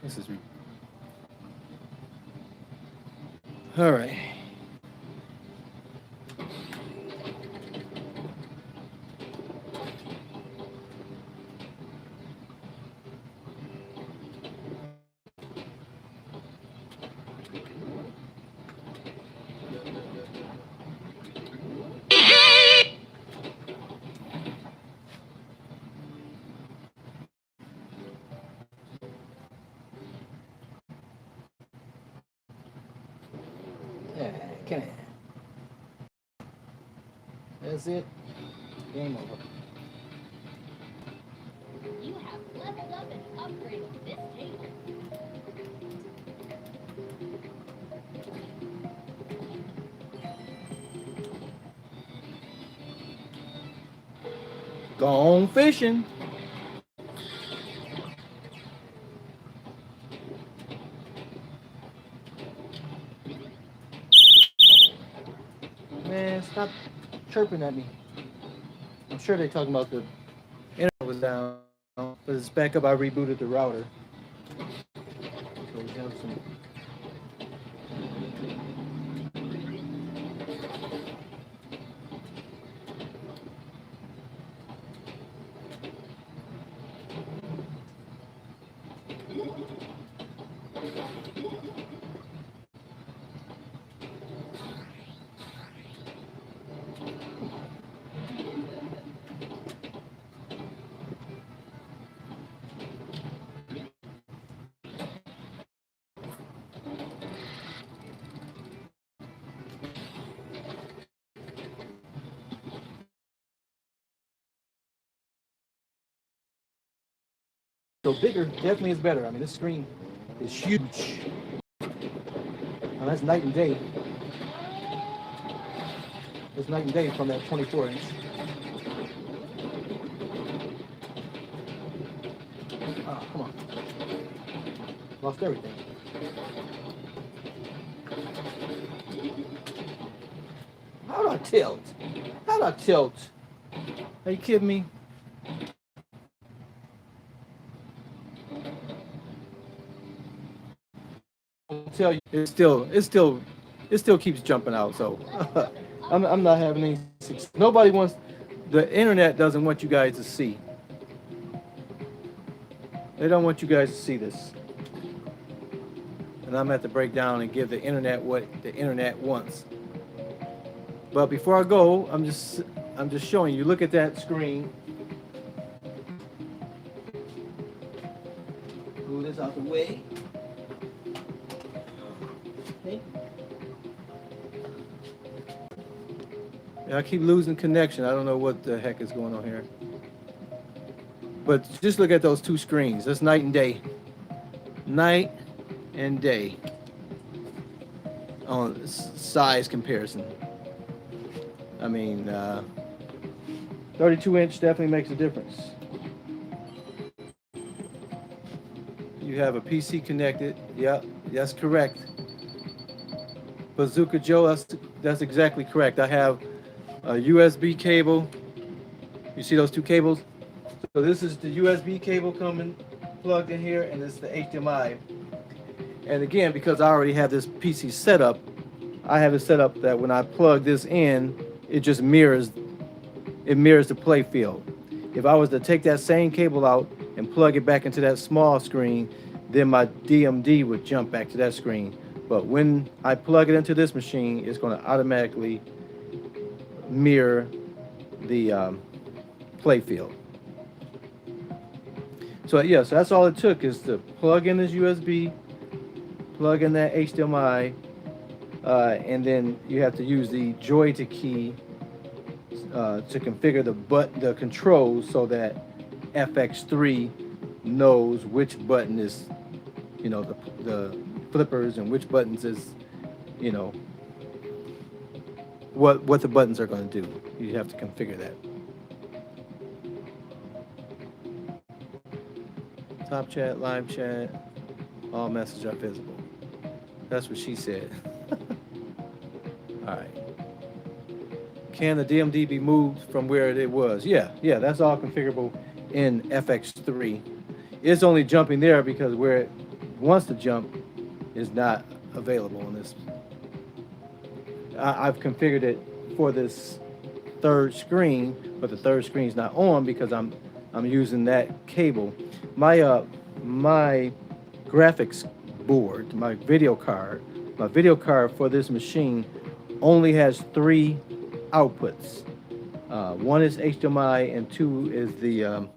This is all right. Okay. That's it. Game over. You have leveled up and upgraded this table. Gone fishing. Man, stop chirping at me. I'm sure they're talking about the internet was down, but it's back up. I rebooted the router. So we have some. So bigger definitely is better. I mean, this screen is huge. Now that's night and day. It's night and day from that 24-inch. Ah, come on. Lost everything. How do I tilt? How do I tilt? Are you kidding me? I'll tell you, it still keeps jumping out. So I'm not having any success. Nobody wants, the internet doesn't want you guys to see. They don't want you guys to see this. And I'm at to break down and give the internet what the internet wants. But before I go, I'm just showing you. Look at that screen. Move this out the way. Okay. Yeah, I keep losing connection. I don't know what the heck is going on here. But just look at those two screens. That's night and day. Night and day on size comparison. I mean, 32-inch definitely makes a difference. You have a PC connected. Yeah, that's correct. Bazooka Joe, that's exactly correct. I have a USB cable. You see those two cables? So this is the USB cable coming plugged in here, and this is the HDMI. And again, because I already have this PC set up, I have it set up that when I plug this in, it just mirrors the play field. If I was to take that same cable out and plug it back into that small screen, then my DMD would jump back to that screen. But when I plug it into this machine, it's going to automatically mirror the play field. So yeah, so that's all it took, is to plug in this USB, plug in that HDMI, and then you have to use the joystick key to configure the controls so that FX3 knows which button is, the flippers, and which buttons is, what the buttons are going to do. You have to configure that. Top chat, live chat, all messages are visible. That's what she said. All right. Can the DMD be moved from where it was? Yeah, that's all configurable in FX3. It's only jumping there because where wants to jump is not available on this. I've configured it for this third screen, but the third screen is not on because I'm using that cable. My graphics board, my video card for this machine only has 3 outputs. One is HDMI and 2 is the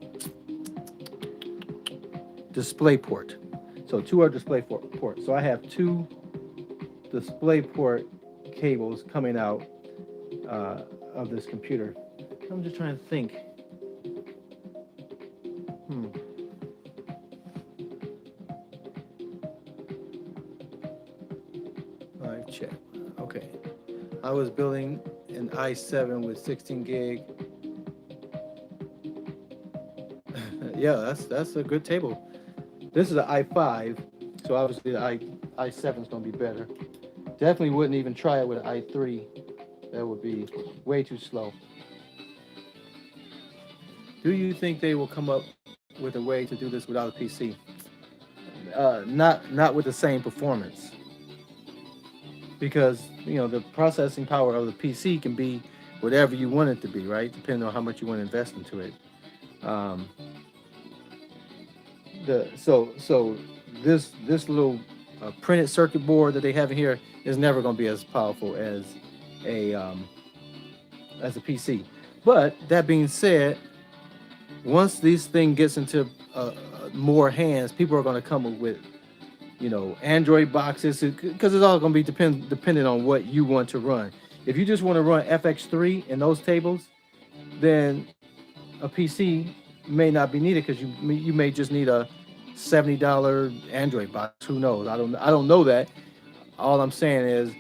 display port. So 2 are display ports. So I have 2 display port cables coming out of this computer. I'm just trying to think. All right, check. Okay. I was building an i7 with 16 gig. Yeah, that's a good table. This is an i5, so obviously the i7 is going to be better. Definitely wouldn't even try it with an i3. That would be way too slow. Do you think they will come up with a way to do this without a PC? Not with the same performance. Because, you know, the processing power of the PC can be whatever you want it to be, right? Depending on how much you want to invest into it. So this little printed circuit board that they have in here is never going to be as powerful as a PC. But that being said, once this thing gets into more hands, people are going to come up with, you know, Android boxes, because it's all going to be dependent on what you want to run. If you just want to run FX3 in those tables, then a PC may not be needed, because you may just need a $70 Android box. Who knows? I don't know that. All I'm saying is,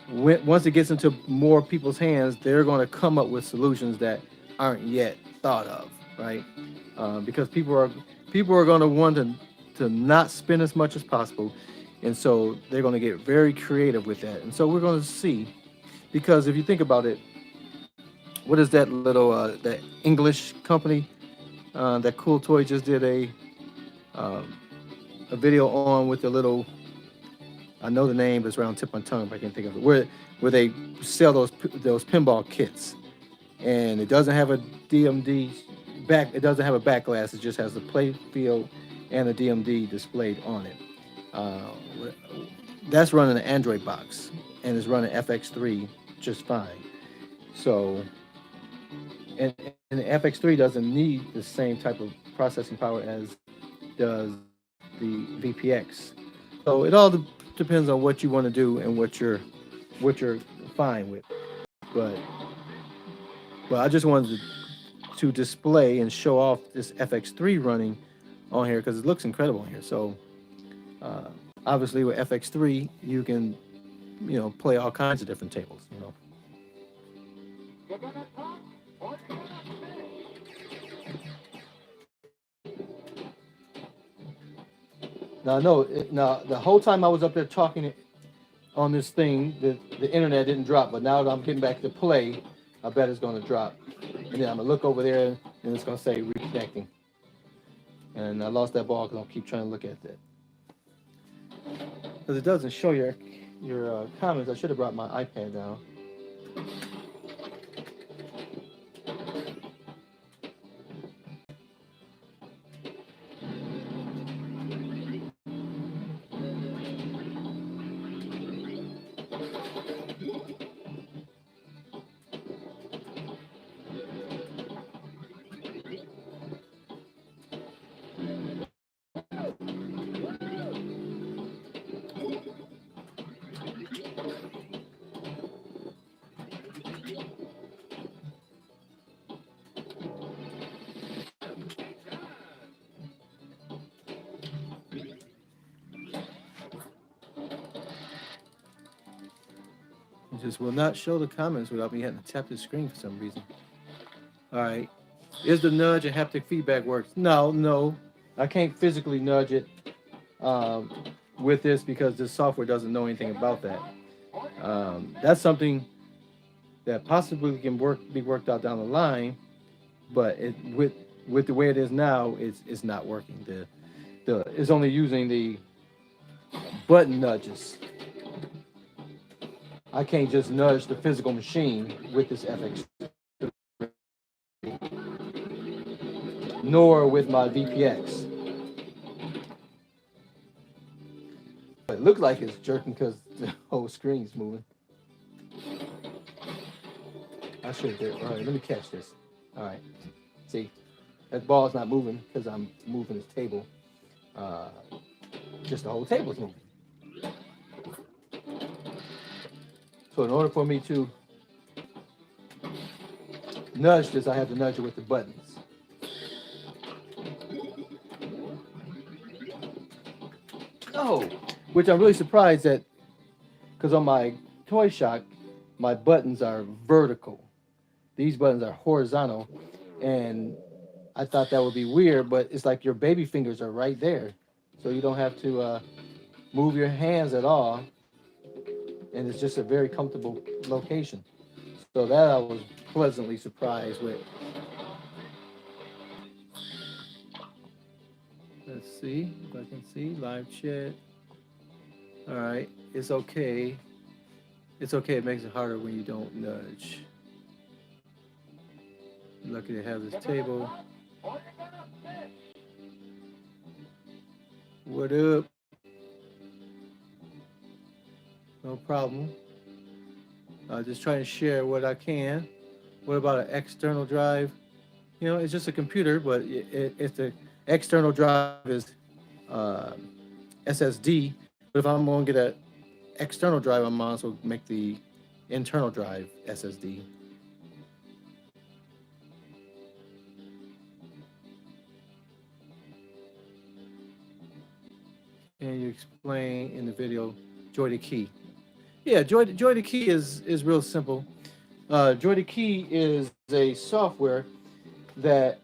once it gets into more people's hands, they're going to come up with solutions that aren't yet thought of, right? Because people are going to want to not spend as much as possible, and so they're going to get very creative with that. And so we're going to see, because if you think about it, what is that little that English company that Cool Toy just did a video on with the little, I know the name, but it's around tip of my tongue, but I can't think of it, where they sell those pinball kits, and it doesn't have a DMD back, it doesn't have a back glass, it just has the play field and the DMD displayed on it. That's running an Android box, and it's running FX3 just fine. So, and the FX3 doesn't need the same type of processing power as does the VPX. So it all depends on what you want to do and what you're fine with. But I just wanted to display and show off this FX3 running on here because it looks incredible here. So obviously with FX3 you can, you know, play all kinds of different tables, you know. Now the whole time I was up there talking on this thing, the internet didn't drop, but now that I'm getting back to play, I bet it's going to drop. And then I'm going to look over there and it's going to say reconnecting. And I lost that ball because I'll keep trying to look at that. Because it doesn't show your comments. I should have brought my iPad down. It just will not show the comments without me having to tap the screen for some reason. All right. Is the nudge and haptic feedback works? No. I can't physically nudge it with this because this software doesn't know anything about that. That's something that possibly can be worked out down the line, but with the way it is now, it's not working. It's only using the button nudges. I can't just nudge the physical machine with this FX, nor with my VPX. But it looks like it's jerking because the whole screen's moving. I should do. All right, let me catch this. All right, see, that ball's not moving because I'm moving this table. Just the whole table's moving. So in order for me to nudge this, I have to nudge it with the buttons. Oh, which I'm really surprised that, because on my Toy Shock, my buttons are vertical. These buttons are horizontal, and I thought that would be weird, but it's like your baby fingers are right there, so you don't have to move your hands at all, and it's just a very comfortable location. So that I was pleasantly surprised with. Let's see if I can see live chat. All right, it's okay. It's okay. It makes it harder when you don't nudge. Lucky to have this table. What up? No problem. Just trying to share what I can. What about an external drive? You know, it's just a computer, but if the external drive is SSD, but if I'm going to get an external drive, I might as well make the internal drive SSD. Can you explain in the video Joy to Key? Yeah, Joy to Key is real simple. Joy to Key is a software that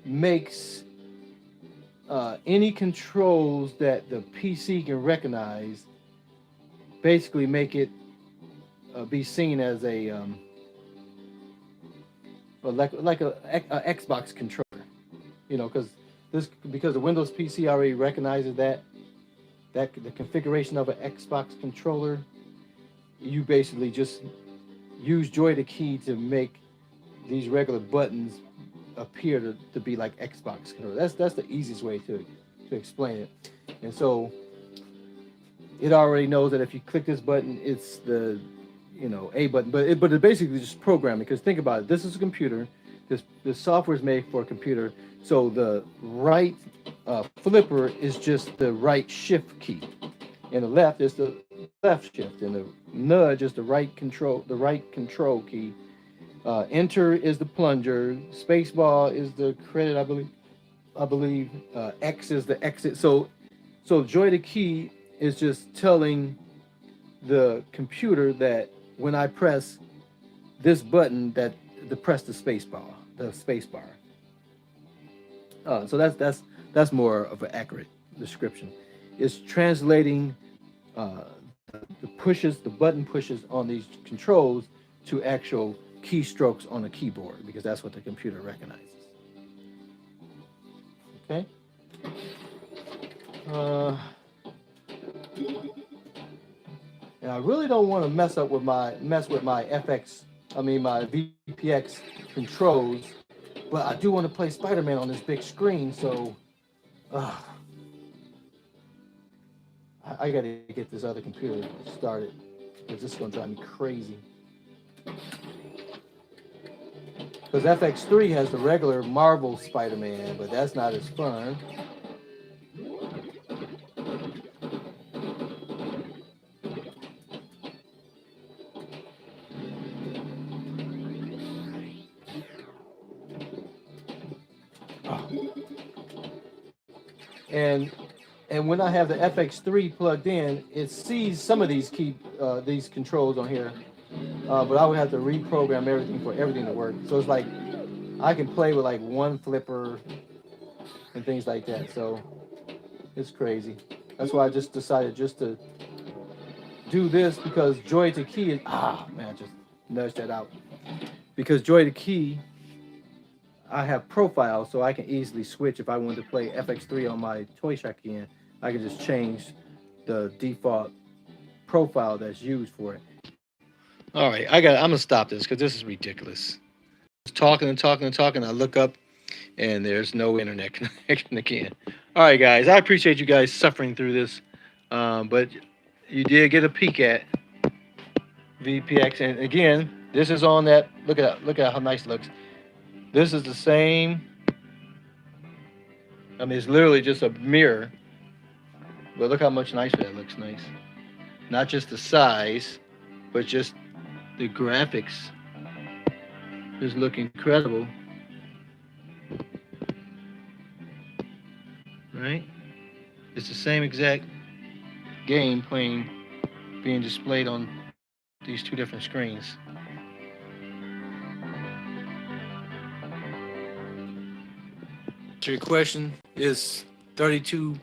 makes any controls that the PC can recognize, basically make it be seen as a like a Xbox controller. You know, because the Windows PC already recognizes that the configuration of an Xbox controller. You basically just use Joy to Key to make these regular buttons appear to be like Xbox controller. That's the easiest way to explain it. And so it already knows that if you click this button, it's the A button, but it basically just programming. Because think about it, this is a computer. This software is made for a computer. So the right flipper is just the right shift key, and the left is the left shift, and the nudge is the right control key. Enter is the plunger. Spacebar is the credit, I believe. X is the exit. So Joy to Key is just telling the computer that when I press this button, that to press the spacebar. So that's more of an accurate description. It's translating the button pushes on these controls to actual keystrokes on a keyboard, because that's what the computer recognizes. Okay. And I really don't want to mess with my my VPX controls, but I do want to play Spider-Man on this big screen, so I got to get this other computer started, because this is going to drive me crazy. Because FX3 has the regular Marvel Spider-Man, but that's not as fun. And when I have the FX3 plugged in, it sees some of these these controls on here, but I would have to reprogram everything for everything to work. So it's like I can play with like one flipper and things like that. So it's crazy. That's why I just decided just to do this, because Joy to Key is I just nudged that out. Because Joy to Key, I have profiles, so I can easily switch. If I wanted to play FX3 on my Toy Shack again, I can just change the default profile that's used for it. All right, I'm gonna stop this because this is ridiculous. Talking and talking and talking. I look up and there's no internet connection again. All right, guys, I appreciate you guys suffering through this, but you did get a peek at VPX, and again, this is on that. Look at how nice it looks. This is the same. I mean, it's literally just a mirror, but look how much nicer that looks. Nice. Not just the size, but just the graphics. Just look incredible. Right? It's the same exact game being displayed on these two different screens. So your question is 32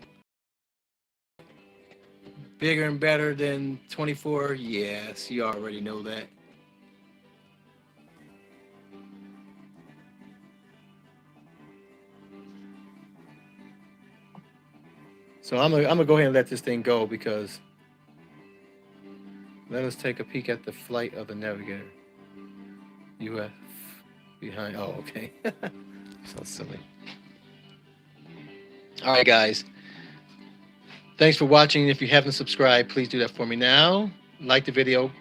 bigger and better than 24? Yes, you already know that. So I'm gonna go ahead and let this thing go because let us take a peek at the flight of the navigator. UF behind. Oh, okay. So silly. All right, guys. Thanks for watching. If you haven't subscribed, please do that for me now. Like the video.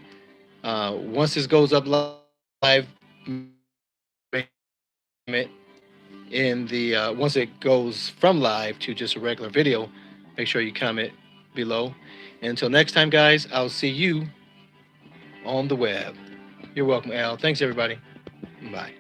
Once this goes up live, once it goes from live to just a regular video, make sure you comment below. And until next time, guys, I'll see you on the web. You're welcome, Al. Thanks, everybody. Bye.